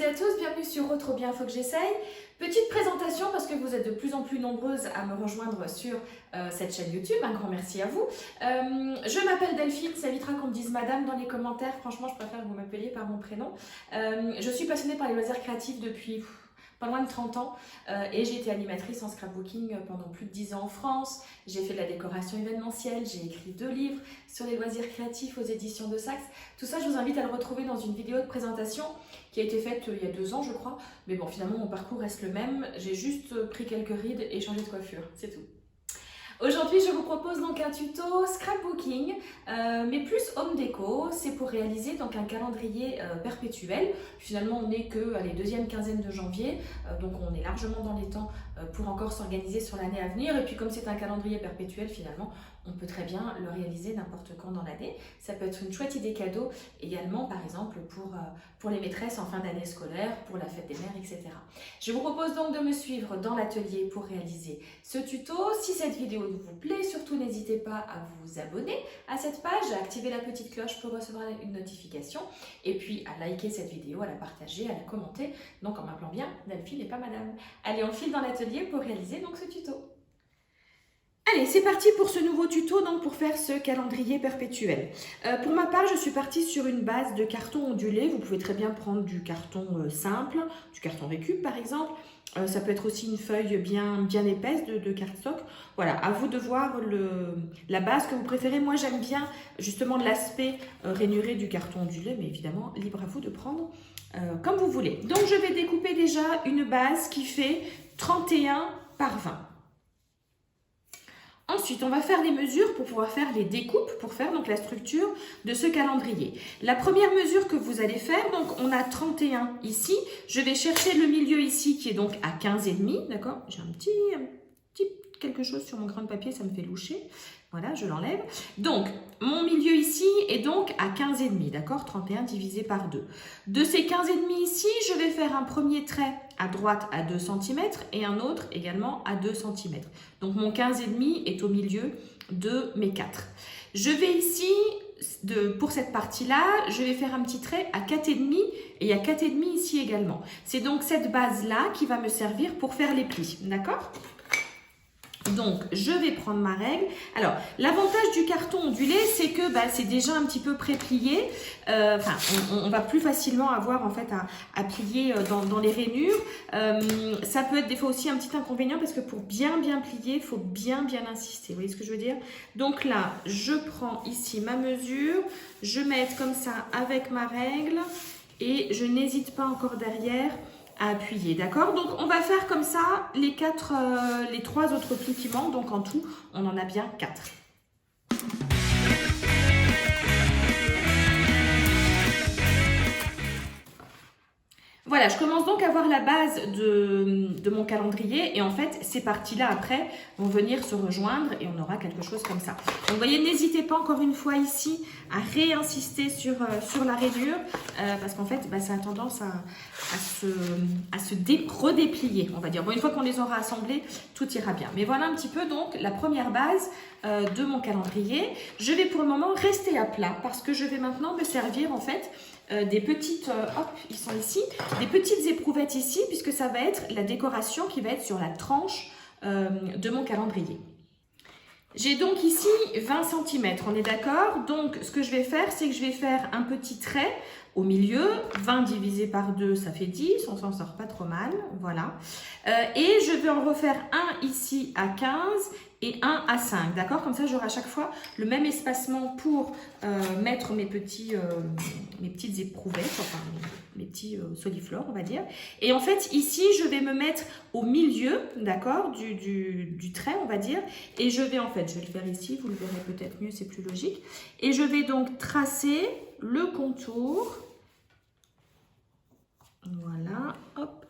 et à tous, bienvenue sur Trop bien, faut que j'essaye. Petite présentation parce que vous êtes de plus en plus nombreuses à me rejoindre sur cette chaîne YouTube, un grand merci à vous. Je m'appelle Delphine, ça évitera qu'on me dise madame dans les commentaires, franchement je préfère que vous m'appeliez par mon prénom. Je suis passionnée par les loisirs créatifs depuis pas loin de 30 ans et j'ai été animatrice en scrapbooking pendant plus de 10 ans en France. J'ai fait de la décoration événementielle, j'ai écrit 2 livres sur les loisirs créatifs aux éditions de Saxe. Tout ça, je vous invite à le retrouver dans une vidéo de présentation qui a été faite il y a 2 ans, je crois. Mais bon, finalement, mon parcours reste le même. J'ai juste pris quelques rides et changé de coiffure, c'est tout. Aujourd'hui, je vous propose donc un tuto scrapbooking, mais plus home déco. C'est pour réaliser donc un calendrier perpétuel. Finalement, on n'est que à la deuxième quinzaine de janvier, donc on est largement dans les temps pour encore s'organiser sur l'année à venir. Et puis comme c'est un calendrier perpétuel, finalement, on peut très bien le réaliser n'importe quand dans l'année. Ça peut être une chouette idée cadeau également, par exemple, pour les maîtresses en fin d'année scolaire, pour la fête des mères, etc. Je vous propose donc de me suivre dans l'atelier pour réaliser ce tuto. Si cette vidéo vous plaît, surtout n'hésitez pas à vous abonner à cette page, à activer la petite cloche pour recevoir une notification et puis à liker cette vidéo, à la partager, à la commenter, donc en m'appelant bien Delphine et pas madame. Allez, on file dans l'atelier pour réaliser donc ce tuto. Allez, c'est parti pour ce nouveau tuto, donc pour faire ce calendrier perpétuel. Pour ma part, je suis partie sur une base de carton ondulé. Vous pouvez très bien prendre du carton simple, du carton récup par exemple. Ça peut être aussi une feuille bien épaisse de cardstock. Voilà, à vous de voir la base que vous préférez. Moi, j'aime bien justement l'aspect rainuré du carton ondulé, mais évidemment, libre à vous de prendre comme vous voulez. Donc, je vais découper déjà une base qui fait 31 par 20. Ensuite, on va faire les mesures pour pouvoir faire les découpes, pour faire donc la structure de ce calendrier. La première mesure que vous allez faire, donc on a 31 ici. Je vais chercher le milieu ici qui est donc à 15,5, d'accord? J'ai un petit quelque chose sur mon grain de papier, ça me fait loucher. Voilà, je l'enlève. Donc, mon milieu ici est donc à 15,5, d'accord? 31 divisé par 2. De ces 15,5 ici, je vais faire un premier trait à droite à 2 cm et un autre également à 2 cm. Donc, mon 15,5 est au milieu de mes 4. Je vais ici, pour cette partie-là, je vais faire un petit trait à 4,5 et à 4,5 ici également. C'est donc cette base-là qui va me servir pour faire les plis, d'accord? Donc, je vais prendre ma règle. Alors, l'avantage du carton ondulé, c'est que c'est déjà un petit peu pré-plié. On va plus facilement avoir en fait à plier dans les rainures. Ça peut être des fois aussi un petit inconvénient parce que pour bien plier, il faut bien insister. Vous voyez ce que je veux dire? Donc là, je prends ici ma mesure. Je mets comme ça avec ma règle et je n'hésite pas encore derrière à appuyer, d'accord? Donc on va faire comme ça les 3 autres plis qui manquent, donc en tout on en a bien 4. Voilà, je commence donc à voir la base de mon calendrier et en fait ces parties-là après vont venir se rejoindre et on aura quelque chose comme ça. Donc vous voyez, n'hésitez pas encore une fois ici à réinsister sur la rainure parce qu'en fait ça a tendance à se redéplier, on va dire. Bon, une fois qu'on les aura assemblés, tout ira bien. Mais voilà un petit peu donc la première base de mon calendrier. Je vais pour le moment rester à plat parce que je vais maintenant me servir en fait des petites, hop, ils sont ici, des petites éprouvettes ici, puisque ça va être la décoration qui va être sur la tranche de mon calendrier. J'ai donc ici 20 cm, on est d'accord? Donc, ce que je vais faire, c'est que je vais faire un petit trait au milieu. 20 divisé par 2, ça fait 10, on s'en sort pas trop mal, voilà. Et je vais en refaire un ici à 15 et un à 5, d'accord? Comme ça, j'aurai à chaque fois le même espacement pour mettre mes petites éprouvettes, enfin mes petits soliflores, on va dire. Et en fait, ici, je vais me mettre au milieu, d'accord, du trait, on va dire. Et je vais je vais le faire ici, vous le verrez peut-être mieux, c'est plus logique. Et je vais donc tracer le contour. Voilà, hop.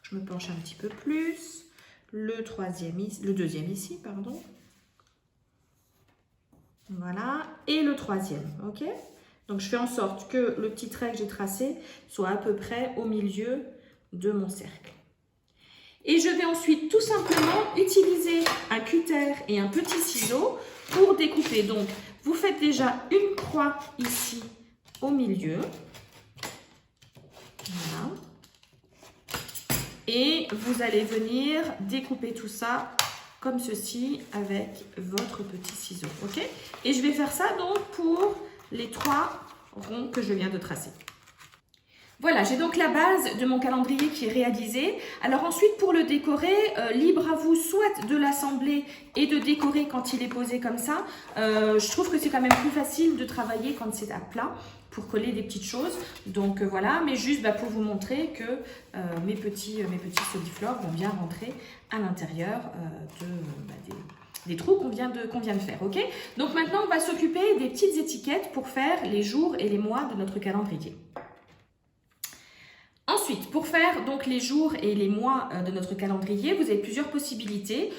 Je me penche un petit peu plus. Le deuxième ici, pardon. Voilà, et le troisième, ok? Donc, je fais en sorte que le petit trait que j'ai tracé soit à peu près au milieu de mon cercle. Et je vais ensuite tout simplement utiliser un cutter et un petit ciseau pour découper. Donc, vous faites déjà une croix ici au milieu. Voilà. Et vous allez venir découper tout ça comme ceci avec votre petit ciseau. Ok? Et je vais faire ça donc pour les 3 ronds que je viens de tracer. Voilà, j'ai donc la base de mon calendrier qui est réalisée. Alors ensuite, pour le décorer, libre à vous soit de l'assembler et de décorer quand il est posé comme ça. Je trouve que c'est quand même plus facile de travailler quand c'est à plat pour coller des petites choses. Donc voilà, mais juste pour vous montrer que mes petits soliflores vont bien rentrer à l'intérieur des trous qu'on vient de faire. Ok? Donc maintenant, on va s'occuper des petites étiquettes pour faire les jours et les mois de notre calendrier. Ensuite, pour faire donc les jours et les mois de notre calendrier, vous avez plusieurs possibilités.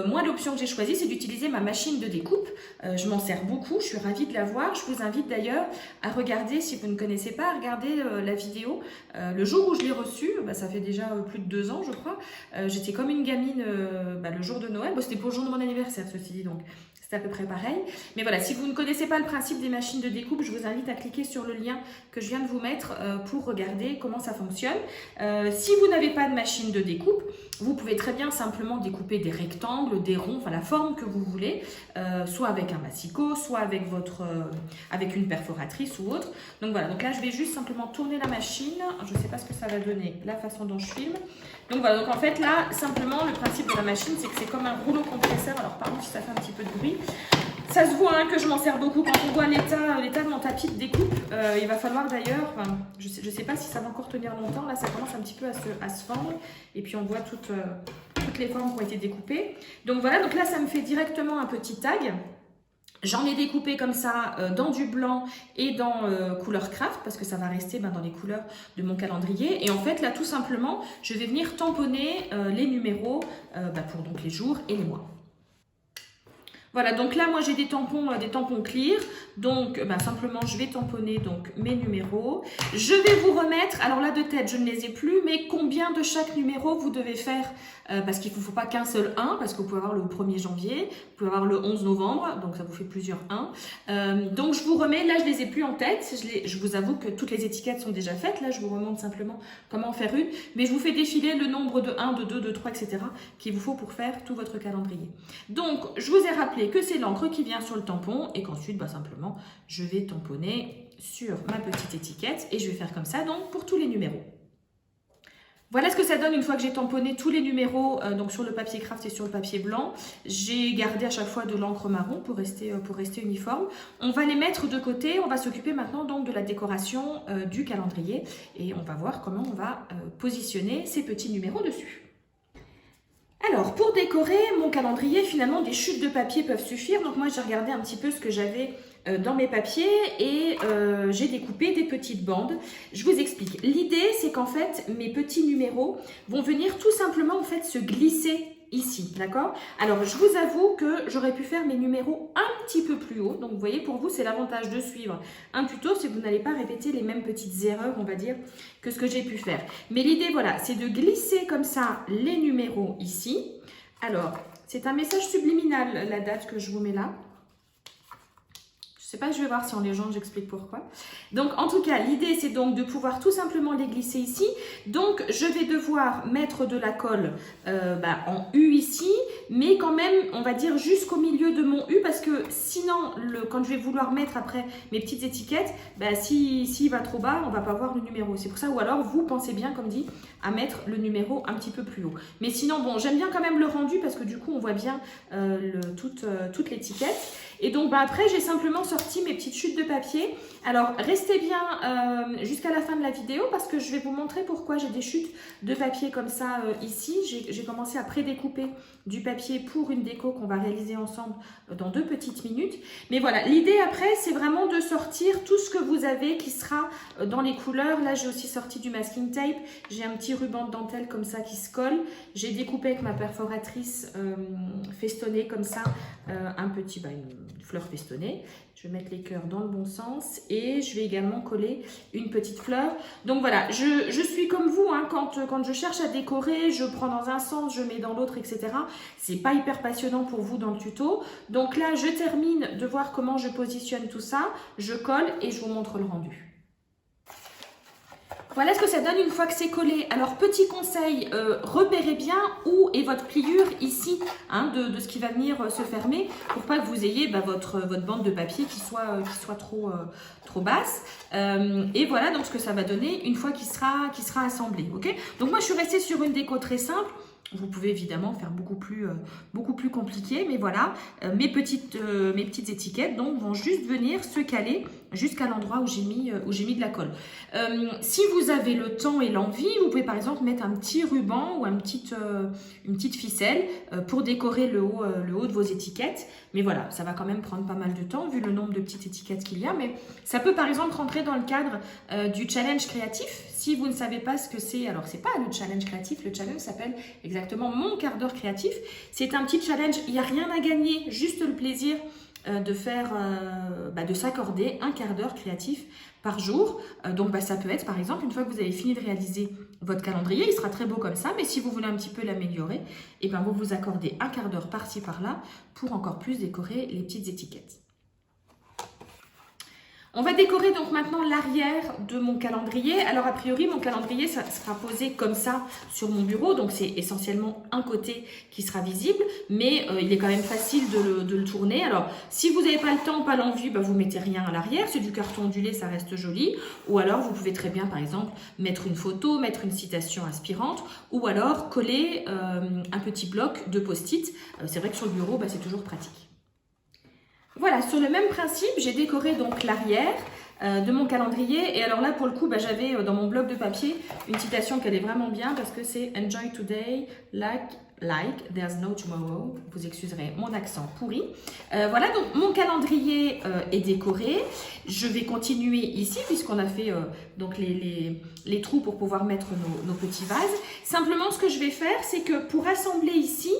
Moi, l'option que j'ai choisie, c'est d'utiliser ma machine de découpe. Je m'en sers beaucoup, je suis ravie de l'avoir. Je vous invite d'ailleurs à regarder, si vous ne connaissez pas, à regarder la vidéo. Le jour où je l'ai reçue, ça fait déjà plus de 2 ans, je crois. J'étais comme une gamine le jour de Noël. C'était pour le jour de mon anniversaire, ceci dit, donc c'est à peu près pareil. Mais voilà, si vous ne connaissez pas le principe des machines de découpe, je vous invite à cliquer sur le lien que je viens de vous mettre pour regarder comment ça fonctionne. Si vous n'avez pas de machine de découpe, vous pouvez très bien simplement découper des rectangles, des ronds, enfin la forme que vous voulez, soit avec un massicot, soit avec avec une perforatrice ou autre. Donc voilà, donc là je vais juste simplement tourner la machine. Je ne sais pas ce que ça va donner, la façon dont je filme. Donc voilà, donc en fait là, simplement le principe de la machine, c'est que c'est comme un rouleau compresseur. Alors pardon si ça fait un petit peu de bruit. Ça se voit que je m'en sers beaucoup quand on voit l'état de mon tapis de découpe. Il va falloir d'ailleurs, je sais pas si ça va encore tenir longtemps, là ça commence un petit peu à se fendre et puis on voit toutes les formes qui ont été découpées. Donc voilà, donc là ça me fait directement un petit tag. J'en ai découpé comme ça dans du blanc et dans couleur craft parce que ça va rester dans les couleurs de mon calendrier. Et en fait là tout simplement, je vais venir tamponner les numéros pour donc les jours et les mois. Voilà, donc là, moi, j'ai des tampons clear. Donc, simplement, je vais tamponner donc, mes numéros. Je vais vous remettre, alors là, de tête, je ne les ai plus, mais combien de chaque numéro vous devez faire parce qu'il ne vous faut pas qu'un seul 1, parce que vous pouvez avoir le 1er janvier, vous pouvez avoir le 11 novembre, donc ça vous fait plusieurs 1. Donc, je vous remets, là, je ne les ai plus en tête. Je vous avoue que toutes les étiquettes sont déjà faites. Là, je vous remonte simplement comment faire une. Mais je vous fais défiler le nombre de 1, de 2, de 3, etc. qu'il vous faut pour faire tout votre calendrier. Donc, je vous ai rappelé que c'est l'encre qui vient sur le tampon et qu'ensuite, simplement, je vais tamponner sur ma petite étiquette et je vais faire comme ça donc pour tous les numéros. Voilà ce que ça donne une fois que j'ai tamponné tous les numéros donc sur le papier craft et sur le papier blanc. J'ai gardé à chaque fois de l'encre marron pour rester uniforme. On va les mettre de côté. On va s'occuper maintenant donc de la décoration du calendrier et on va voir comment on va positionner ces petits numéros dessus. Alors, pour décorer mon calendrier, finalement, des chutes de papier peuvent suffire. Donc moi, j'ai regardé un petit peu ce que j'avais dans mes papiers et j'ai découpé des petites bandes. Je vous explique. L'idée, c'est qu'en fait, mes petits numéros vont venir tout simplement en fait se glisser ici, d'accord? Alors, je vous avoue que j'aurais pu faire mes numéros un petit peu plus haut. Donc, vous voyez, pour vous, c'est l'avantage de suivre un tuto, c'est que vous n'allez pas répéter les mêmes petites erreurs, on va dire, que ce que j'ai pu faire. Mais l'idée, voilà, c'est de glisser comme ça les numéros ici. Alors, c'est un message subliminal, la date que je vous mets là. Je sais pas, je vais voir si en légende j'explique pourquoi. Donc en tout cas, l'idée c'est donc de pouvoir tout simplement les glisser ici. Donc je vais devoir mettre de la colle en U ici, mais quand même on va dire jusqu'au milieu de mon U parce que sinon quand je vais vouloir mettre après mes petites étiquettes, s'il va trop bas, on va pas voir le numéro. C'est pour ça, ou alors vous pensez bien, comme dit, à mettre le numéro un petit peu plus haut. Mais sinon, bon, j'aime bien quand même le rendu parce que du coup on voit bien toute l'étiquette. Et donc après j'ai simplement sorti mes petites chutes de papier. Alors restez bien jusqu'à la fin de la vidéo parce que je vais vous montrer pourquoi j'ai des chutes de papier comme ça ici. J'ai commencé à pré-découper du papier pour une déco qu'on va réaliser ensemble dans 2 petites minutes. Mais voilà, l'idée après c'est vraiment de sortir tout ce que vous avez qui sera dans les couleurs. Là j'ai aussi sorti du masking tape, j'ai un petit ruban de dentelle comme ça qui se colle. J'ai découpé avec ma perforatrice festonnée comme ça un petit, une fleur festonnée. Je vais mettre les cœurs dans le bon sens et je vais également coller une petite fleur. Donc voilà, je suis comme vous, hein, quand je cherche à décorer, je prends dans un sens, je mets dans l'autre, etc. C'est pas hyper passionnant pour vous dans le tuto. Donc là, je termine de voir comment je positionne tout ça. Je colle et je vous montre le rendu. Voilà ce que ça donne une fois que c'est collé. Alors, petit conseil, repérez bien où est votre pliure ici, hein, de ce qui va venir se fermer, pour pas que vous ayez votre bande de papier qui soit trop basse. Et voilà donc ce que ça va donner une fois qu'il sera assemblé. Okay, donc moi, je suis restée sur une déco très simple. Vous pouvez évidemment faire beaucoup plus compliqué, mais voilà, mes petites étiquettes donc vont juste venir se caler jusqu'à l'endroit où j'ai mis de la colle. Si vous avez le temps et l'envie, vous pouvez par exemple mettre un petit ruban ou une petite ficelle pour décorer le haut de vos étiquettes. Mais voilà, ça va quand même prendre pas mal de temps vu le nombre de petites étiquettes qu'il y a. Mais ça peut par exemple rentrer dans le cadre du challenge créatif. Si vous ne savez pas ce que c'est, alors c'est pas le challenge créatif, le challenge s'appelle exactement mon quart d'heure créatif. C'est un petit challenge, il n'y a rien à gagner, juste le plaisir de faire, de s'accorder un quart d'heure créatif par jour. Donc ça peut être par exemple, une fois que vous avez fini de réaliser votre calendrier, il sera très beau comme ça, mais si vous voulez un petit peu l'améliorer, et vous vous accordez un quart d'heure par-ci par-là pour encore plus décorer les petites étiquettes. On va décorer donc maintenant l'arrière de mon calendrier. Alors a priori, mon calendrier ça sera posé comme ça sur mon bureau. Donc c'est essentiellement un côté qui sera visible, mais il est quand même facile de le tourner. Alors si vous n'avez pas le temps, pas l'envie, vous mettez rien à l'arrière. C'est du carton ondulé, ça reste joli. Ou alors vous pouvez très bien par exemple mettre une photo, mettre une citation inspirante, ou alors coller un petit bloc de post-it. C'est vrai que sur le bureau, c'est toujours pratique. Voilà, sur le même principe, j'ai décoré donc l'arrière de mon calendrier. Et alors là, pour le coup, j'avais dans mon bloc de papier une citation qui allait vraiment bien parce que c'est « Enjoy today like there's no tomorrow ». Vous excuserez mon accent pourri. Voilà, donc mon calendrier est décoré. Je vais continuer ici puisqu'on a fait donc les trous pour pouvoir mettre nos petits vases. Simplement, ce que je vais faire, c'est que pour assembler ici,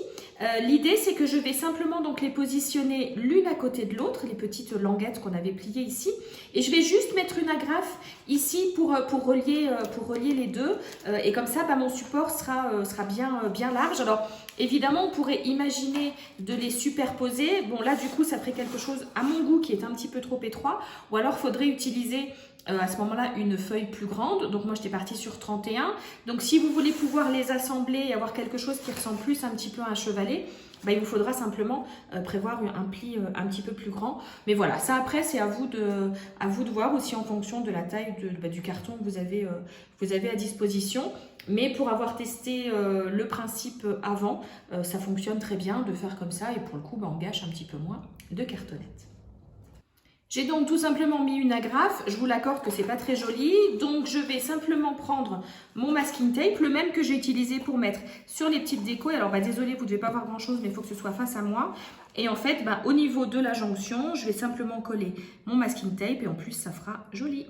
l'idée, c'est que je vais simplement donc les positionner l'une à côté de l'autre, les petites languettes qu'on avait pliées ici. Et je vais juste mettre une agrafe ici pour relier les deux. Et comme ça, mon support sera bien large. Alors, évidemment, on pourrait imaginer de les superposer. Bon, là, du coup, ça ferait quelque chose à mon goût qui est un petit peu trop étroit. Ou alors, il faudrait utiliser à ce moment-là une feuille plus grande. Donc moi j'étais partie sur 31. Donc si vous voulez pouvoir les assembler et avoir quelque chose qui ressemble plus un petit peu à un chevalet, il vous faudra simplement prévoir un pli un petit peu plus grand. Mais voilà, ça après c'est à vous de voir aussi en fonction de la taille du carton que vous avez à disposition. Mais pour avoir testé le principe avant, ça fonctionne très bien de faire comme ça et pour le coup on gâche un petit peu moins de cartonnettes. J'ai donc tout simplement mis une agrafe, je vous l'accorde que c'est pas très joli, donc je vais simplement prendre mon masking tape, le même que j'ai utilisé pour mettre sur les petites décos. Alors désolé, vous ne devez pas voir grand chose, mais il faut que ce soit face à moi. Et en fait, au niveau de la jonction, je vais simplement coller mon masking tape et en plus ça fera joli.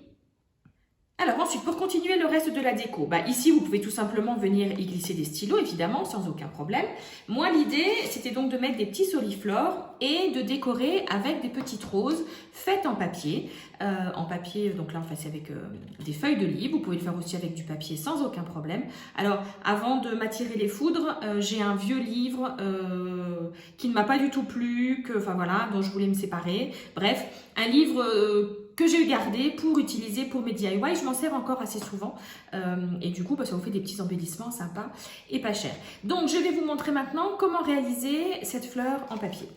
Alors ensuite, pour continuer le reste de la déco, ici vous pouvez tout simplement venir y glisser des stylos, évidemment, sans aucun problème. Moi, l'idée, c'était donc de mettre des petits soliflores et de décorer avec des petites roses faites en papier. Donc là, c'est avec des feuilles de livre. Vous pouvez le faire aussi avec du papier sans aucun problème. Alors, avant de m'attirer les foudres, j'ai un vieux livre qui ne m'a pas du tout plu, dont je voulais me séparer. Bref, un livre que j'ai gardé pour utiliser pour mes DIY. Je m'en sers encore assez souvent et du coup, ça vous fait des petits embellissements sympas et pas chers. Donc, je vais vous montrer maintenant comment réaliser cette fleur en papier.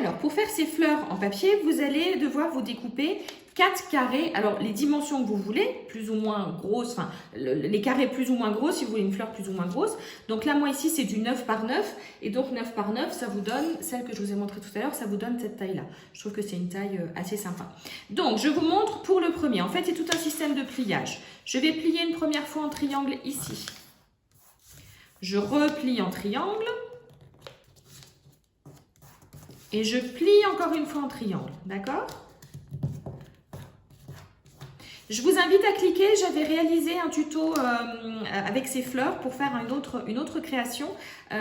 Alors, pour faire ces fleurs en papier, vous allez devoir vous découper 4 carrés. Alors, les dimensions que vous voulez, plus ou moins grosses, les carrés plus ou moins gros, si vous voulez une fleur plus ou moins grosse. Donc là, moi ici, c'est du 9 par 9. Et donc, 9 par 9, ça vous donne, celle que je vous ai montrée tout à l'heure, ça vous donne cette taille-là. Je trouve que c'est une taille assez sympa. Donc, je vous montre pour le premier. En fait, c'est tout un système de pliage. Je vais plier une première fois en triangle ici. Je replie en triangle. Et je plie encore une fois en triangle, d'accord? Je vous invite à cliquer, j'avais réalisé un tuto avec ces fleurs pour faire une autre création.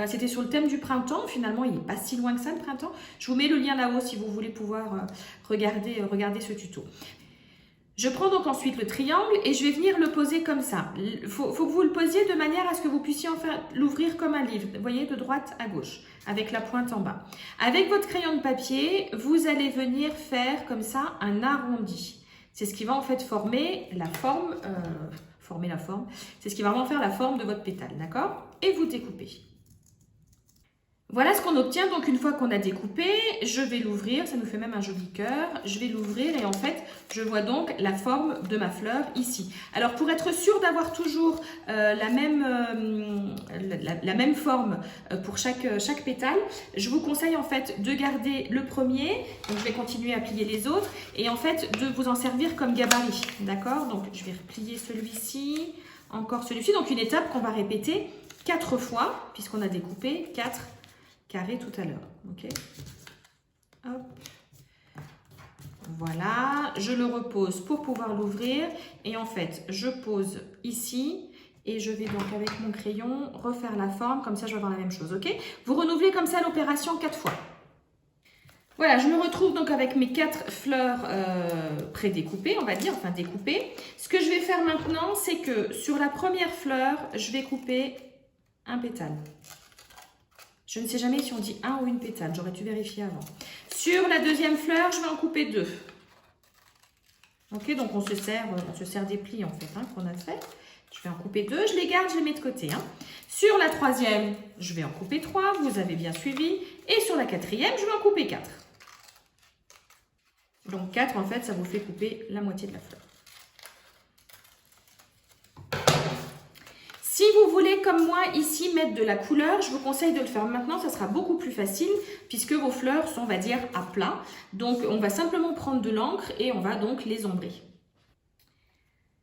C'était sur le thème du printemps, finalement il n'est pas si loin que ça le printemps. Je vous mets le lien là-haut si vous voulez pouvoir regarder ce tuto. Je prends donc ensuite le triangle et je vais venir le poser comme ça. Il faut que vous le posiez de manière à ce que vous puissiez l'ouvrir comme un livre. Vous voyez, de droite à gauche, avec la pointe en bas. Avec votre crayon de papier, vous allez venir faire comme ça un arrondi. C'est ce qui va en fait former la forme, c'est ce qui va vraiment faire la forme de votre pétale, d'accord? Et vous découpez. Voilà ce qu'on obtient donc une fois qu'on a découpé. Je vais l'ouvrir, ça nous fait même un joli cœur. Je vais l'ouvrir et en fait, je vois donc la forme de ma fleur ici. Alors pour être sûr d'avoir toujours la même forme pour chaque pétale, je vous conseille en fait de garder le premier. Donc je vais continuer à plier les autres et en fait de vous en servir comme gabarit. D'accord? Donc je vais replier celui-ci, encore celui-ci. Donc une étape qu'on va répéter 4 fois puisqu'on a découpé 4 carré tout à l'heure. Ok. Hop. Voilà, je le repose pour pouvoir l'ouvrir et en fait je pose ici et je vais donc avec mon crayon refaire la forme, comme ça je vais avoir la même chose. Ok. Vous renouvelez comme ça l'opération 4 fois. Voilà, je me retrouve donc avec mes 4 fleurs pré-découpées, on va dire, enfin découpées. Ce que je vais faire maintenant, c'est que sur la première fleur, je vais couper un pétale. Je ne sais jamais si on dit un ou une pétale, j'aurais dû vérifier avant. Sur la deuxième fleur, je vais en couper 2. Ok, donc on se sert des plis en fait qu'on a fait. Je vais en couper 2, je les garde, je les mets de côté. Sur la troisième, je vais en couper 3, vous avez bien suivi. Et sur la quatrième, je vais en couper 4. Donc 4 en fait, ça vous fait couper la moitié de la fleur. Si vous voulez, comme moi, ici, mettre de la couleur, je vous conseille de le faire maintenant. Ça sera beaucoup plus facile puisque vos fleurs sont, on va dire, à plat. Donc, on va simplement prendre de l'encre et on va donc les ombrer.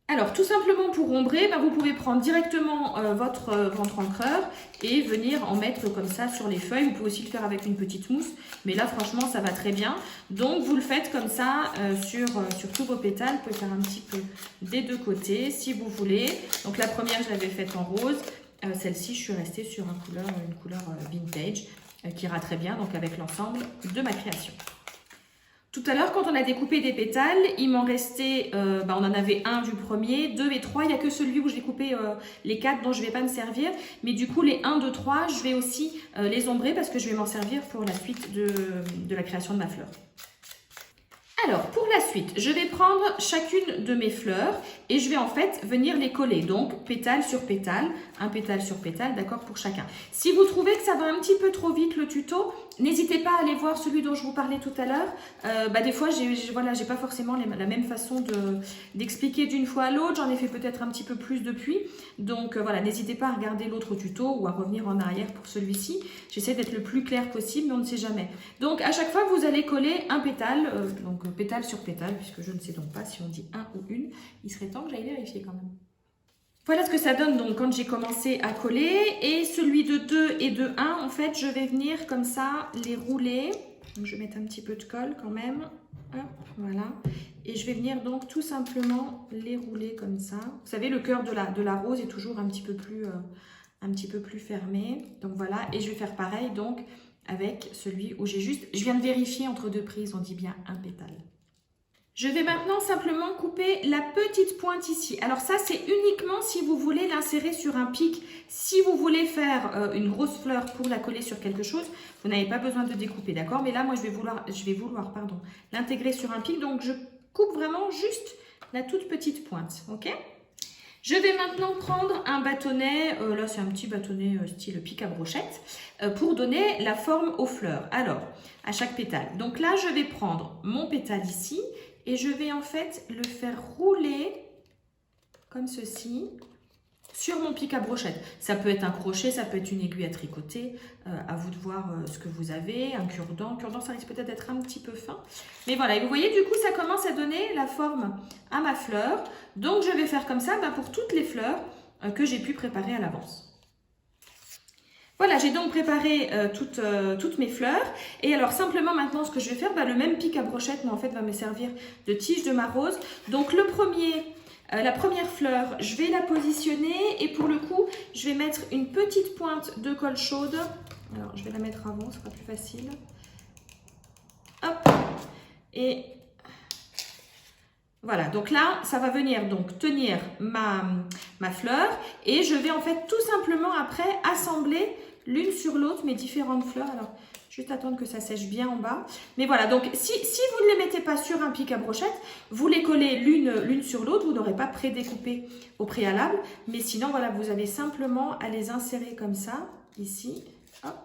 Alors, tout simplement pour ombrer, vous pouvez prendre directement votre encreur et venir en mettre comme ça sur les feuilles. Vous pouvez aussi le faire avec une petite mousse, mais là, franchement, ça va très bien. Donc, vous le faites comme ça sur tous vos pétales. Vous pouvez faire un petit peu des deux côtés si vous voulez. Donc, la première, je l'avais faite en rose. Celle-ci, je suis restée sur une couleur vintage qui ira très bien donc avec l'ensemble de ma création. Tout à l'heure, quand on a découpé des pétales, il m'en restait, on en avait un du premier, 2 et 3. Il n'y a que celui où j'ai coupé les 4 dont je ne vais pas me servir. Mais du coup, les 1, 2, 3, je vais aussi les ombrer parce que je vais m'en servir pour la suite de la création de ma fleur. Alors, pour la suite, je vais prendre chacune de mes fleurs et je vais en fait venir les coller. Donc, pétale sur pétale, un pétale sur pétale, d'accord, pour chacun. Si vous trouvez que ça va un petit peu trop vite le tuto, n'hésitez pas à aller voir celui dont je vous parlais tout à l'heure. Des fois, j'ai pas forcément la même façon d'expliquer d'une fois à l'autre. J'en ai fait peut-être un petit peu plus depuis. Donc, voilà, n'hésitez pas à regarder l'autre tuto ou à revenir en arrière pour celui-ci. J'essaie d'être le plus clair possible, mais on ne sait jamais. Donc, à chaque fois, vous allez coller un pétale, pétale sur pétale, puisque je ne sais donc pas si on dit un ou une. Il serait temps que j'aille vérifier quand même. Voilà ce que ça donne donc quand j'ai commencé à coller. Et celui de 2 et de 1, en fait, je vais venir comme ça les rouler. Donc, je vais mettre un petit peu de colle quand même. Hop, voilà. Et je vais venir donc tout simplement les rouler comme ça. Vous savez, le cœur de la rose est toujours un petit peu plus fermé. Donc voilà, et je vais faire pareil donc avec celui où j'ai juste... Je viens de vérifier entre 2 prises, on dit bien un pétale. Je vais maintenant simplement couper la petite pointe ici. Alors ça, c'est uniquement si vous voulez l'insérer sur un pic. Si vous voulez faire une grosse fleur pour la coller sur quelque chose, vous n'avez pas besoin de découper, d'accord? Mais là, moi, je vais vouloir l'intégrer sur un pic. Donc, je coupe vraiment juste la toute petite pointe, ok? Je vais maintenant prendre un bâtonnet, là c'est un petit bâtonnet style pic à brochette, pour donner la forme aux fleurs. Alors, à chaque pétale. Donc là, je vais prendre mon pétale ici et je vais en fait le faire rouler comme ceci sur mon pic à brochette. Ça peut être un crochet, ça peut être une aiguille à tricoter, à vous de voir ce que vous avez, un cure-dent. Cure-dent, ça risque peut-être d'être un petit peu fin. Mais voilà, et vous voyez, du coup, ça commence à donner la forme à ma fleur. Donc, je vais faire comme ça pour toutes les fleurs que j'ai pu préparer à l'avance. Voilà, j'ai donc préparé toutes mes fleurs. Et alors, simplement, maintenant, ce que je vais faire, le même pic à brochette, mais en fait, va me servir de tige de ma rose. Donc, la première fleur, je vais la positionner et pour le coup, je vais mettre une petite pointe de colle chaude. Alors, je vais la mettre avant, ce sera plus facile. Hop. Et voilà, donc là, ça va venir donc tenir ma fleur et je vais en fait tout simplement après assembler l'une sur l'autre mes différentes fleurs. Alors, Juste attendre que ça sèche bien en bas. Mais voilà, donc si vous ne les mettez pas sur un pic à brochette, vous les collez l'une sur l'autre. Vous n'aurez pas pré-découpé au préalable. Mais sinon, voilà, vous avez simplement à les insérer comme ça, ici. Hop,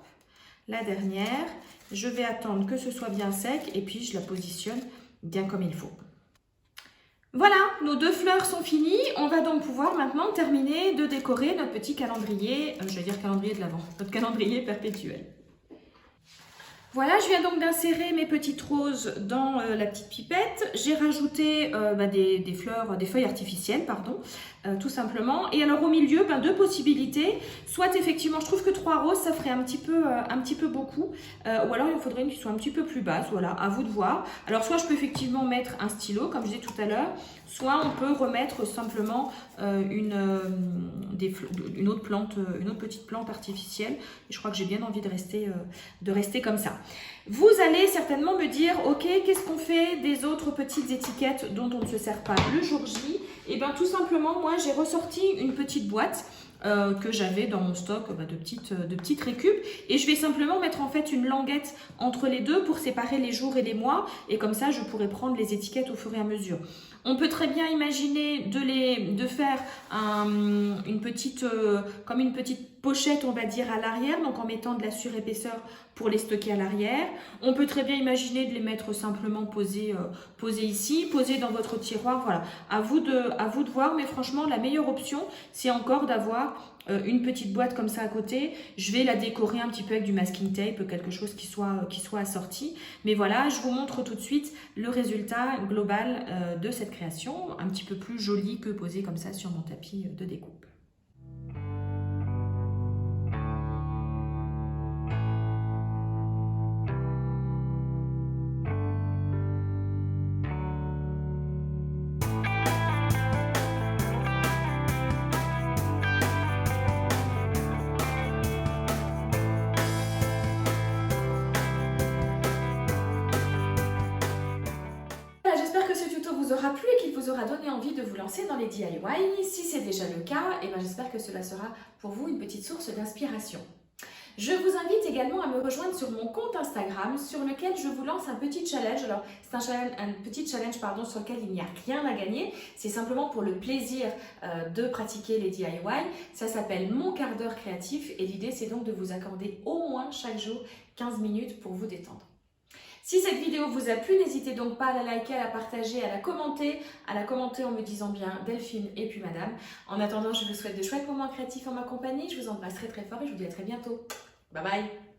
la dernière. Je vais attendre que ce soit bien sec et puis je la positionne bien comme il faut. Voilà, nos 2 fleurs sont finies. On va donc pouvoir maintenant terminer de décorer notre petit calendrier, je vais dire calendrier de l'Avent, notre calendrier perpétuel. Voilà, je viens donc d'insérer mes petites roses dans la petite pipette. J'ai rajouté des fleurs, des feuilles artificielles, pardon, tout simplement. Et alors au milieu, 2 possibilités. Soit effectivement, je trouve que 3 roses, ça ferait un petit peu beaucoup. Ou alors il me faudrait une qui soit un petit peu plus basse. Voilà, à vous de voir. Alors soit je peux effectivement mettre un stylo, comme je disais tout à l'heure. Soit on peut remettre simplement une autre petite plante artificielle. Et je crois que j'ai bien envie de rester comme ça. Vous allez certainement me dire, ok, qu'est-ce qu'on fait des autres petites étiquettes dont on ne se sert pas le jour J? Et bien tout simplement, moi j'ai ressorti une petite boîte que j'avais dans mon stock de petites récup, et je vais simplement mettre en fait une languette entre les deux pour séparer les jours et les mois, et comme ça je pourrai prendre les étiquettes au fur et à mesure. On peut très bien imaginer de faire une petite pochette, on va dire, à l'arrière, donc en mettant de la surépaisseur pour les stocker à l'arrière. On peut très bien imaginer de les mettre simplement posés ici, posés dans votre tiroir. Voilà, à vous de voir, mais franchement, la meilleure option, c'est encore d'avoir une petite boîte comme ça à côté. Je vais la décorer un petit peu avec du masking tape, quelque chose qui soit assorti. Mais voilà, je vous montre tout de suite le résultat global de cette création, un petit peu plus joli que posé comme ça sur mon tapis de découpe. J'espère que ce tuto vous aura plu et qu'il vous aura donné envie de vous lancer dans les DIY. Si c'est déjà le cas, j'espère que cela sera pour vous une petite source d'inspiration. Je vous invite également à me rejoindre sur mon compte Instagram sur lequel je vous lance un petit challenge. Alors, c'est un petit challenge sur lequel il n'y a rien à gagner. C'est simplement pour le plaisir de pratiquer les DIY. Ça s'appelle Mon quart d'heure créatif et l'idée c'est donc de vous accorder au moins chaque jour 15 minutes pour vous détendre. Si cette vidéo vous a plu, n'hésitez donc pas à la liker, à la partager, à la commenter en me disant bien Delphine et puis Madame. En attendant, je vous souhaite de chouettes moments créatifs en ma compagnie. Je vous embrasse très très fort et je vous dis à très bientôt. Bye bye!